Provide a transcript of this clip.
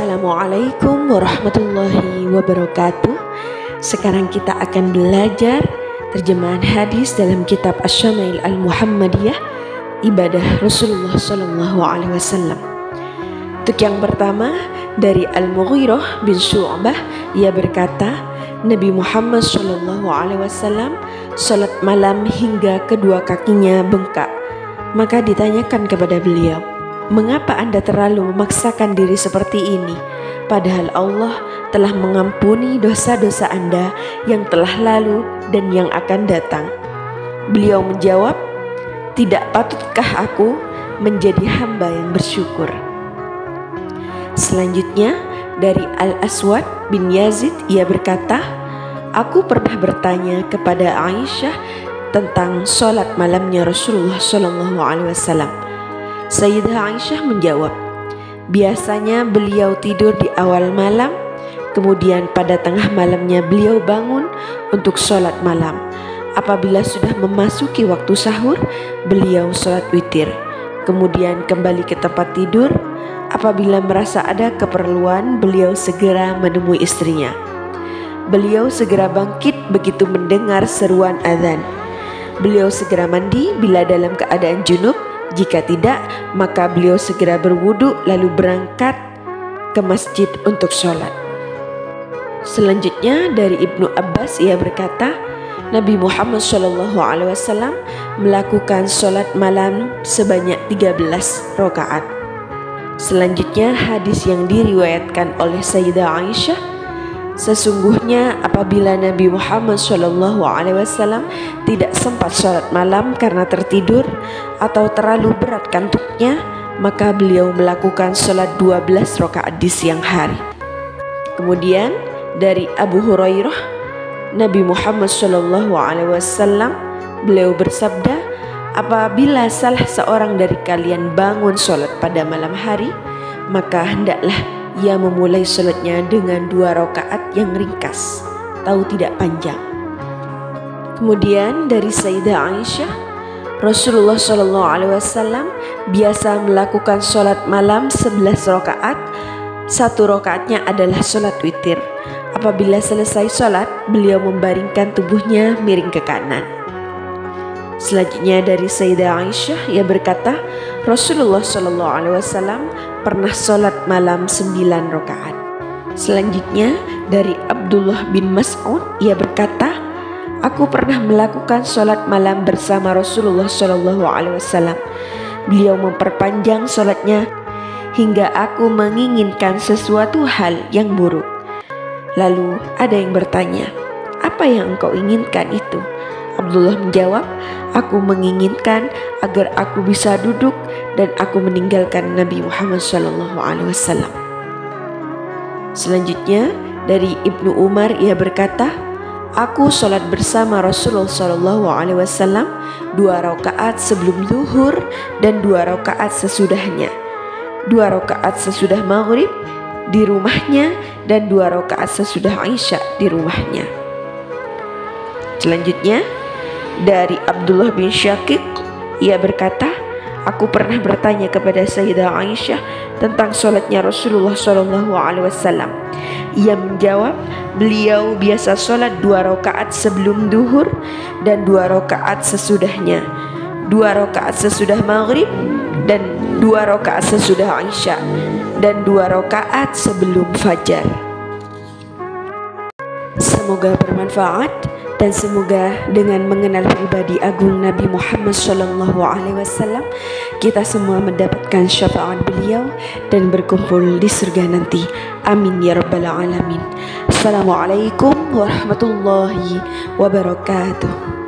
Assalamualaikum warahmatullahi wabarakatuh. Sekarang kita akan belajar terjemahan hadis dalam kitab Asy-Syama'il Al-Muhammadiyah, ibadah Rasulullah SAW. Untuk yang pertama dari Al-Mughirah bin Syu'bah, ia berkata, Nabi Muhammad SAW salat malam hingga kedua kakinya bengkak. Maka ditanyakan kepada beliau, mengapa Anda terlalu memaksakan diri seperti ini? Padahal Allah telah mengampuni dosa-dosa Anda yang telah lalu dan yang akan datang. Beliau menjawab, tidak patutkah aku menjadi hamba yang bersyukur? Selanjutnya dari Al-Aswad bin Yazid, ia berkata, aku pernah bertanya kepada Aisyah tentang sholat malamnya Rasulullah SAW. Sayyidah Aisyah menjawab, biasanya beliau tidur di awal malam, kemudian pada tengah malamnya beliau bangun untuk sholat malam. Apabila sudah memasuki waktu sahur, beliau sholat witir, kemudian kembali ke tempat tidur. Apabila merasa ada keperluan, beliau segera menemui istrinya. Beliau segera bangkit begitu mendengar seruan azan. Beliau segera mandi bila dalam keadaan junub. Jika tidak, maka beliau segera berwudu lalu berangkat ke masjid untuk sholat. Selanjutnya dari Ibnu Abbas, ia berkata, Nabi Muhammad SAW melakukan sholat malam sebanyak 13 rakaat. Selanjutnya hadis yang diriwayatkan oleh Sayyidah Aisyah, sesungguhnya apabila Nabi Muhammad SAW tidak sempat sholat malam karena tertidur atau terlalu berat kantuknya, maka beliau melakukan sholat 12 rakaat di siang hari. Kemudian dari Abu Hurairah, Nabi Muhammad SAW beliau bersabda, apabila salah seorang dari kalian bangun sholat pada malam hari, maka hendaklah ia memulai sholatnya dengan 2 rakaat yang ringkas, tahu tidak panjang. Kemudian dari Sayyidah Aisyah, Rasulullah SAW biasa melakukan sholat malam 11 rakaat. 1 rakaatnya adalah sholat witir. Apabila selesai sholat, beliau membaringkan tubuhnya miring ke kanan. Selanjutnya dari Sayyidah Aisyah, ia berkata, Rasulullah SAW pernah sholat malam 9 rakaat. Selanjutnya dari Abdullah bin Mas'ud, ia berkata, aku pernah melakukan sholat malam bersama Rasulullah SAW. Beliau memperpanjang sholatnya hingga aku menginginkan sesuatu hal yang buruk. Lalu ada yang bertanya, apa yang engkau inginkan itu? Abdullah menjawab, aku menginginkan agar aku bisa duduk dan aku meninggalkan Nabi Muhammad SAW. Selanjutnya dari Ibnu Umar, ia berkata, aku sholat bersama Rasulullah SAW 2 rakaat sebelum zuhur dan 2 rakaat sesudahnya, 2 rakaat sesudah maghrib di rumahnya dan 2 rakaat sesudah Isya di rumahnya. Selanjutnya dari Abdullah bin Syakik, ia berkata, aku pernah bertanya kepada Sayyidah Aisyah tentang sholatnya Rasulullah SAW. Ia menjawab, beliau biasa sholat 2 rakaat sebelum duhur dan 2 rakaat sesudahnya, 2 rakaat sesudah maghrib dan 2 rakaat sesudah Isya dan 2 rakaat sebelum fajar. Semoga bermanfaat dan semoga dengan mengenal pribadi agung Nabi Muhammad SAW kita semua mendapatkan syafaat beliau dan berkumpul di surga nanti. Amin ya rabbal alamin. Assalamualaikum warahmatullahi wabarakatuh.